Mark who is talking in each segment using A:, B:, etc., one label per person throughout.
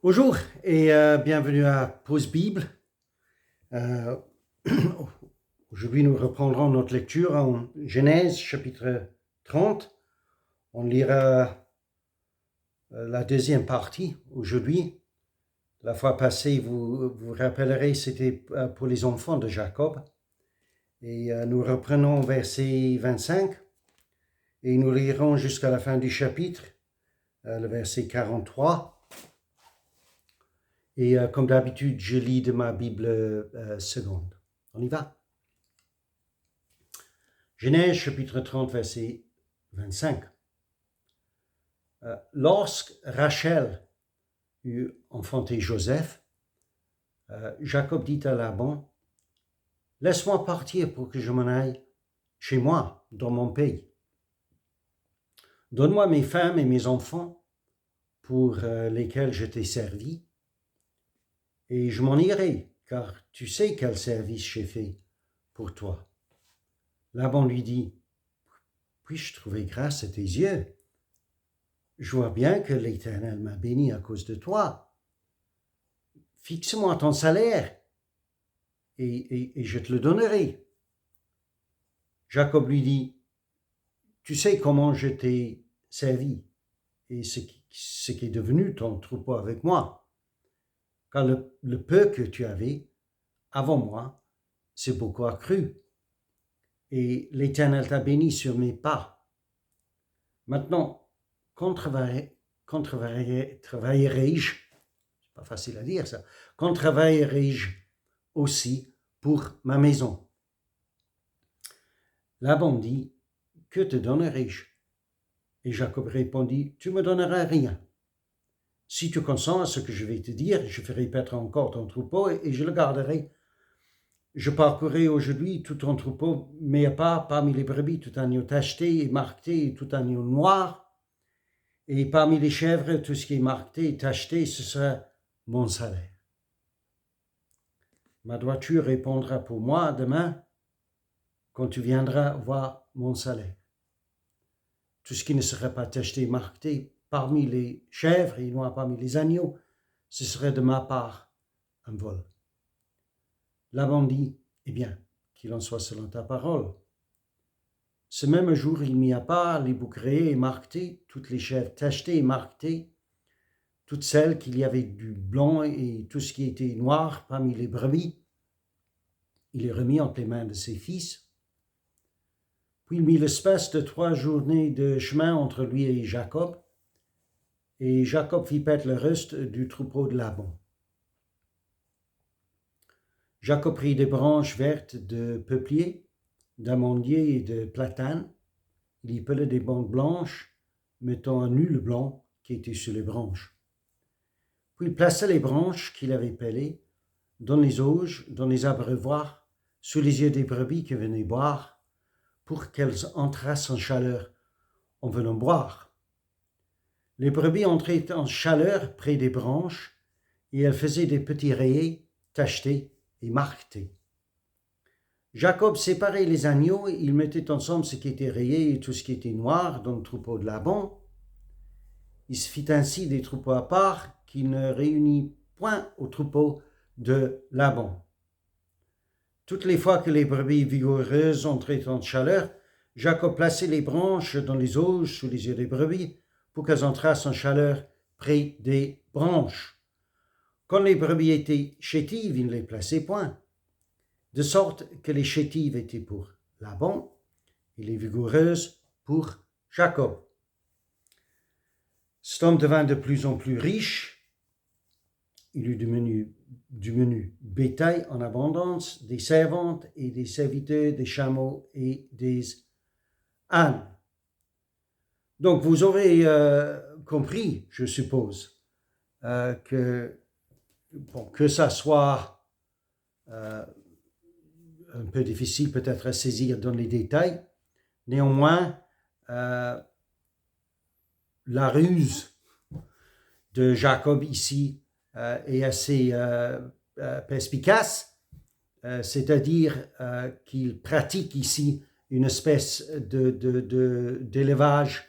A: Bonjour et bienvenue à Pause Bible. Euh, Aujourd'hui, nous reprendrons notre lecture en Genèse chapitre 30. On lira la deuxième partie aujourd'hui. La fois passée, vous vous rappellerez, c'était pour les enfants de Jacob. Et nous reprenons verset 25 et nous lirons jusqu'à la fin du chapitre, le verset 43. Et comme d'habitude, je lis de ma Bible seconde. On y va. Genèse chapitre 30, verset 25. Lorsque Rachel eut enfanté Joseph, Jacob dit à Laban, « Laisse-moi partir pour que je m'en aille chez moi, dans mon pays. Donne-moi mes femmes et mes enfants pour lesquels je t'ai servi, et je m'en irai, car tu sais quel service j'ai fait pour toi. » Laban lui dit, « Puis-je trouver grâce à tes yeux? Je vois bien que l'Éternel m'a béni à cause de toi. Fixe-moi ton salaire et je te le donnerai. » Jacob lui dit, « Tu sais comment je t'ai servi et ce qui est devenu ton troupeau avec moi. Car le peu que tu avais avant moi, c'est beaucoup accru. Et l'Éternel t'a béni sur mes pas. Maintenant, quand travaillerai-je, c'est pas facile à dire ça, quand travaillerai-je aussi pour ma maison? » Laban dit, « Que te donnerai-je? » Et Jacob répondit, « Tu me donneras rien. Si tu consens à ce que je vais te dire, je ferai paître encore ton troupeau et je le garderai. Je parcourrai aujourd'hui tout ton troupeau, mais à part parmi les brebis, tout agneau tacheté et marqueté, et tout agneau noir. Et parmi les chèvres, tout ce qui est marqueté et tacheté, ce sera mon salaire. Ma droiture répondra pour moi demain, quand tu viendras voir mon salaire. Tout ce qui ne sera pas tacheté et marqueté parmi les chèvres et noir parmi les agneaux, ce serait de ma part un vol. » Laban dit, « Eh bien, qu'il en soit selon ta parole. » Ce même jour, il mit à part les bouquets et marquetés, toutes les chèvres tachetées et marquetées, toutes celles qu'il y avait du blanc et tout ce qui était noir parmi les brebis. Il les remit entre les mains de ses fils. Puis il mit l'espace de 3 journées de chemin entre lui et Jacob, et Jacob fit paître le reste du troupeau de Laban. Jacob prit des branches vertes de peuplier, d'amandier et de platane. Il y pelait des bandes blanches, mettant à nu le blanc qui était sur les branches. Puis il plaça les branches qu'il avait pelées dans les auges, dans les abreuvoirs, sous les yeux des brebis qui venaient boire, pour qu'elles entrassent en chaleur en venant boire. Les brebis entraient en chaleur près des branches, et elles faisaient des petits rayés tachetés et marquetés. Jacob séparait les agneaux, et il mettait ensemble ce qui était rayé et tout ce qui était noir dans le troupeau de Laban. Il se fit ainsi des troupeaux à part, qu'il ne réunit point au troupeau de Laban. Toutes les fois que les brebis vigoureuses entraient en chaleur, Jacob plaçait les branches dans les auges sous les yeux des brebis pour qu'elles entrassent en chaleur près des branches. Quand les brebis étaient chétives, il ne les plaçait point, de sorte que les chétives étaient pour Laban et les vigoureuses pour Jacob. Cet homme devint de plus en plus riche. Il eut du menu bétail en abondance, des servantes et des serviteurs, des chameaux et des ânes. Donc vous aurez compris, je suppose, que ça soit un peu difficile peut-être à saisir dans les détails, néanmoins, la ruse de Jacob ici est assez perspicace, c'est-à-dire qu'il pratique ici une espèce d'élevage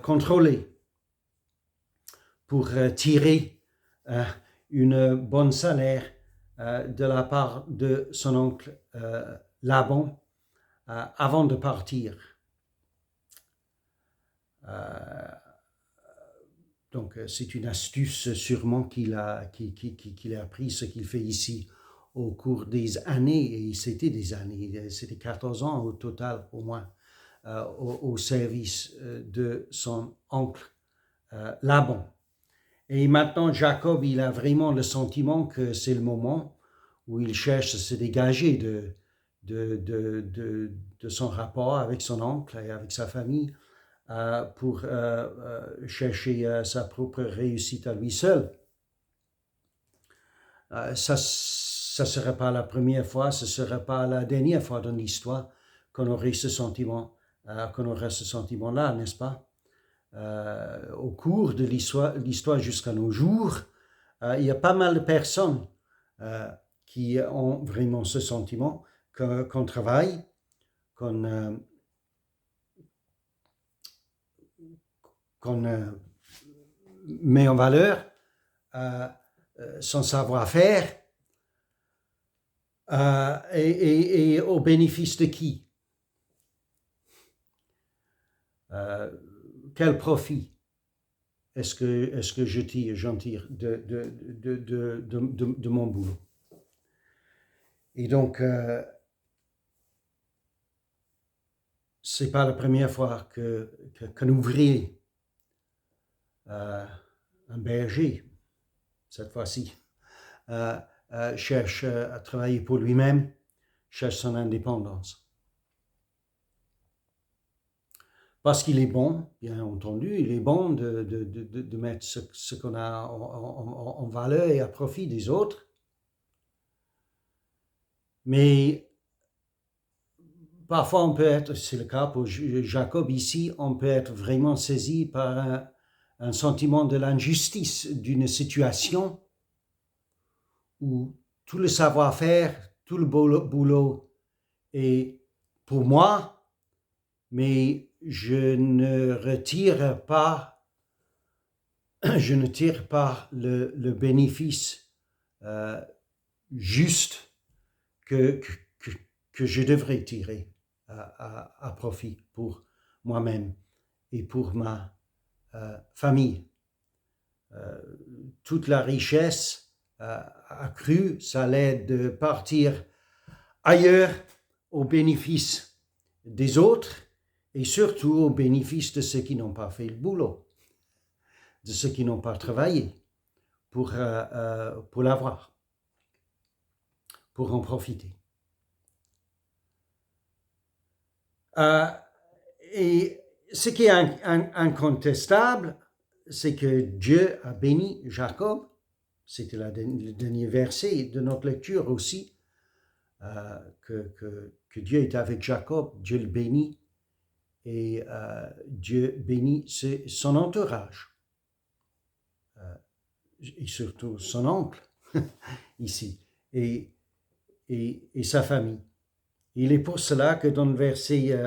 A: contrôlé pour tirer une bonne salaire de la part de son oncle Laban avant de partir. Donc, c'est une astuce sûrement qu'il a appris, ce qu'il fait ici au cours des années, et c'était des années, c'était 14 ans au total au moins, au service de son oncle Laban. Et maintenant, Jacob, il a vraiment le sentiment que c'est le moment où il cherche à se dégager de son rapport avec son oncle et avec sa famille pour chercher sa propre réussite à lui seul. Ça ne serait pas la première fois, ce ne serait pas la dernière fois dans l'histoire qu'on aurait ce sentiment-là, n'est-ce pas? Au cours de l'histoire jusqu'à nos jours, il y a pas mal de personnes qui ont vraiment ce sentiment qu'on travaille, qu'on met en valeur son savoir-faire et au bénéfice de qui? Quel profit est-ce que j'en tire de mon boulot? Et donc, c'est pas la première fois qu'un ouvrier, un berger, cette fois-ci, cherche à travailler pour lui-même, cherche son indépendance. Parce qu'il est bon, bien entendu, il est bon de mettre ce qu'on a en valeur et à profit des autres. Mais parfois on peut être, c'est le cas pour Jacob ici, on peut être vraiment saisi par un sentiment de l'injustice d'une situation où tout le savoir-faire, tout le boulot est pour moi, mais je ne tire pas le bénéfice juste que je devrais tirer à profit pour moi-même et pour ma famille. Toute la richesse accrue, ça l'aide de partir ailleurs au bénéfice des autres et surtout au bénéfice de ceux qui n'ont pas fait le boulot, de ceux qui n'ont pas travaillé pour l'avoir, pour en profiter. Et ce qui est incontestable, c'est que Dieu a béni Jacob. C'était le dernier verset de notre lecture aussi, que Dieu est avec Jacob, Dieu le bénit, et Dieu bénit son entourage, et surtout son oncle, ici, et sa famille. Il est pour cela que dans le verset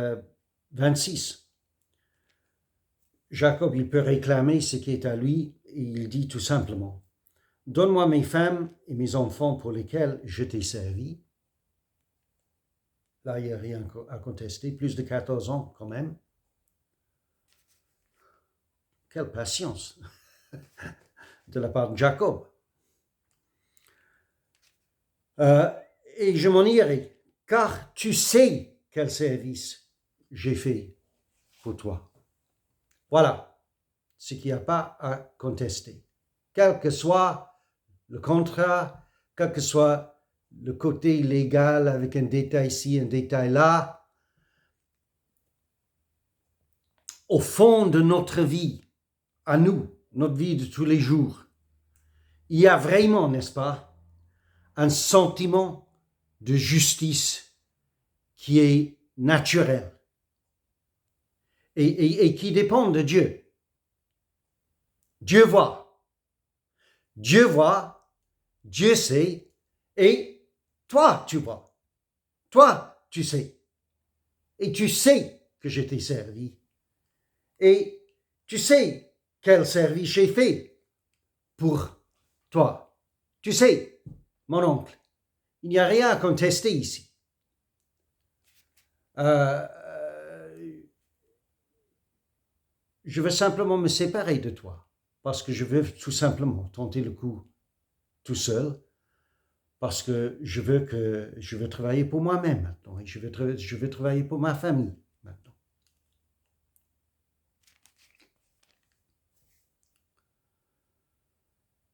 A: 26, Jacob, il peut réclamer ce qui est à lui, et il dit tout simplement, « Donne-moi mes femmes et mes enfants pour lesquels je t'ai servi. » Là, il n'y a rien à contester, plus de 14 ans quand même. Quelle patience de la part de Jacob. Et je m'en irai, car tu sais quel service j'ai fait pour toi. Voilà ce qu'il n'y a pas à contester. Quel que soit le contrat, quel que soit le côté légal avec un détail ici, un détail là, au fond de notre vie, à nous, notre vie de tous les jours, il y a vraiment, n'est-ce pas, un sentiment de justice qui est naturel et qui dépend de Dieu. Dieu voit, Dieu sait, et toi tu vois, toi tu sais, et tu sais que je t'ai servi, et tu sais quel service j'ai fait pour toi, tu sais, mon oncle, il n'y a rien à contester ici. Je veux simplement me séparer de toi, parce que je veux tout simplement tenter le coup tout seul, parce que je veux travailler pour moi-même maintenant, et je veux travailler pour ma famille maintenant.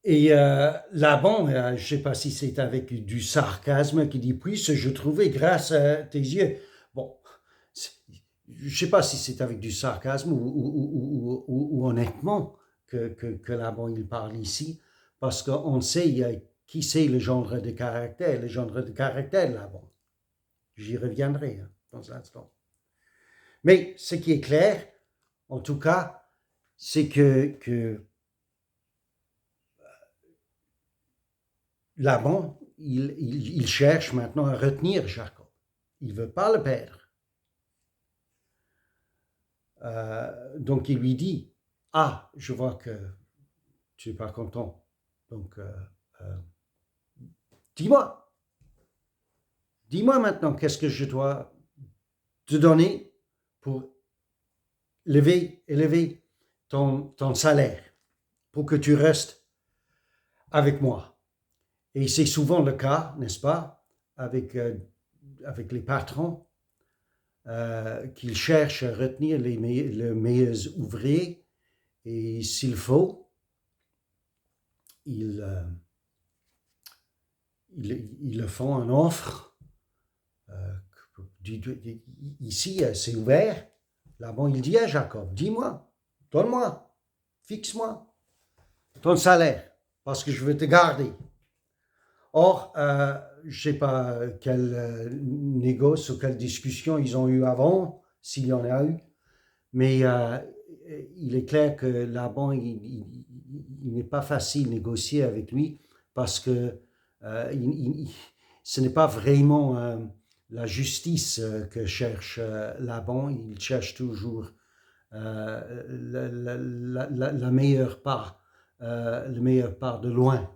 A: Et Laban, je ne sais pas si c'est avec du sarcasme qu'il dit, puis je trouvais grâce à tes yeux. Bon, je ne sais pas si c'est avec du sarcasme ou honnêtement que Laban il parle ici, parce qu'on sait qui c'est le genre de caractère, de Laban. J'y reviendrai dans un instant. Mais ce qui est clair, en tout cas, c'est que Laban, il cherche maintenant à retenir Jacob. Il ne veut pas le perdre. Donc il lui dit, ah, je vois que tu n'es pas content. Donc, dis-moi maintenant, qu'est-ce que je dois te donner pour élever ton salaire, pour que tu restes avec moi. Et c'est souvent le cas, n'est-ce pas, avec les patrons, qu'ils cherchent à retenir les meilleurs ouvriers, et s'il faut, ils le font une offre. Ici, c'est ouvert. Là-bas, il dit à Jacob, dis-moi, donne-moi, fixe-moi ton salaire, parce que je veux te garder. Or, je ne sais pas quelle négoce ou quelle discussion ils ont eu avant, s'il y en a eu, mais il est clair que Laban, il n'est pas facile de négocier avec lui, parce que ce n'est pas vraiment la justice que cherche Laban, il cherche toujours la meilleure part, le meilleur part de loin.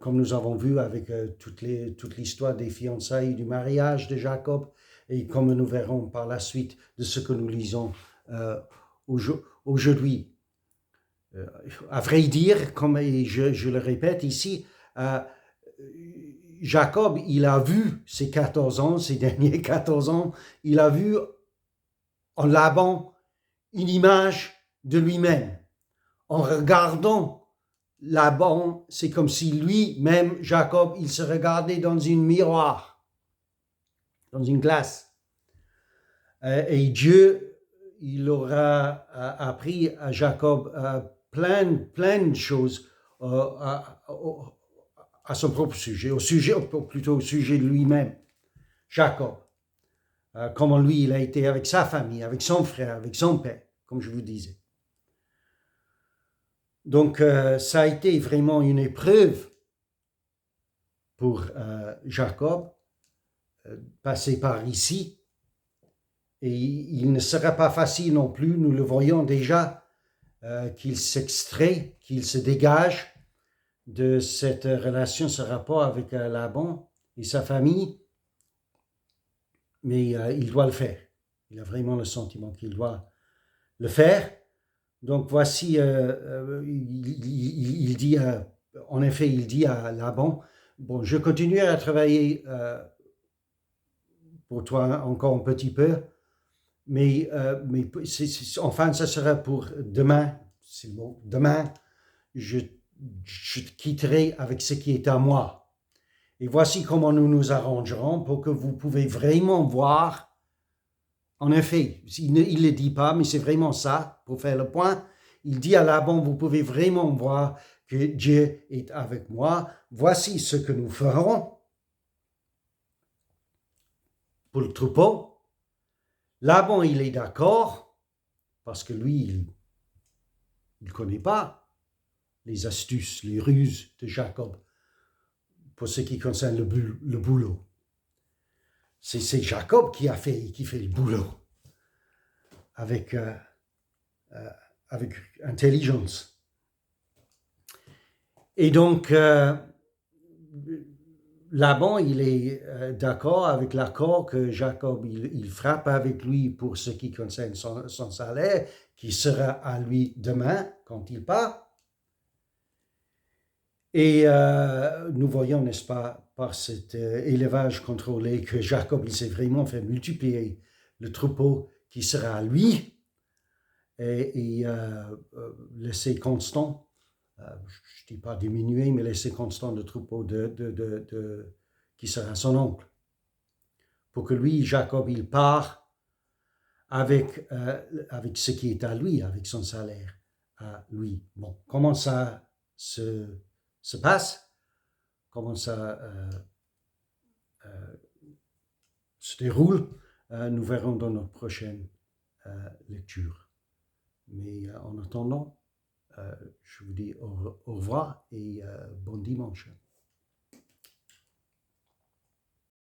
A: Comme nous avons vu avec toute l'histoire des fiançailles, du mariage de Jacob, et comme nous verrons par la suite de ce que nous lisons aujourd'hui. À vrai dire, comme je le répète ici, Jacob, il a vu ces derniers 14 ans, il a vu en Laban une image de lui-même. En regardant Laban, c'est comme si lui-même, Jacob, il se regardait dans une miroir, dans une glace. Et Dieu, il aura appris à Jacob plein de choses à son propre sujet, plutôt au sujet de lui-même, Jacob. Comment lui, il a été avec sa famille, avec son frère, avec son père, comme je vous disais. Donc, ça a été vraiment une épreuve pour Jacob, passer par ici. Et il ne sera pas facile non plus, nous le voyons déjà, qu'il s'extrait, qu'il se dégage de cette relation, ce rapport avec Laban et sa famille. Mais il doit le faire. Il a vraiment le sentiment qu'il doit le faire. Donc voici, il dit, en effet, il dit à Laban, bon, je continue à travailler pour toi encore un petit peu, mais enfin, ça sera pour demain, c'est le mot, demain, je te quitterai avec ce qui est à moi. Et voici comment nous nous arrangerons pour que vous pouvez vraiment voir. En effet, il ne le dit pas, mais c'est vraiment ça, pour faire le point. Il dit à Laban, vous pouvez vraiment voir que Dieu est avec moi. Voici ce que nous ferons pour le troupeau. Laban, il est d'accord, parce que lui, il ne connaît pas les astuces, les ruses de Jacob pour ce qui concerne le boulot. C'est Jacob qui fait le boulot avec intelligence. Et donc, Laban, il est d'accord avec l'accord que Jacob, il frappe avec lui pour ce qui concerne son salaire, qui sera à lui demain quand il part. Et nous voyons, n'est-ce pas, par cet élevage contrôlé que Jacob, il s'est vraiment fait multiplier le troupeau qui sera à lui et laisser constant, je ne dis pas diminuer, mais laisser constant le troupeau qui sera son oncle. Pour que lui, Jacob, il part avec ce qui est à lui, avec son salaire à lui. Bon, comment ça se passe? Comment ça se déroule? Nous verrons dans notre prochaine lecture. Mais en attendant, je vous dis au revoir et bon dimanche.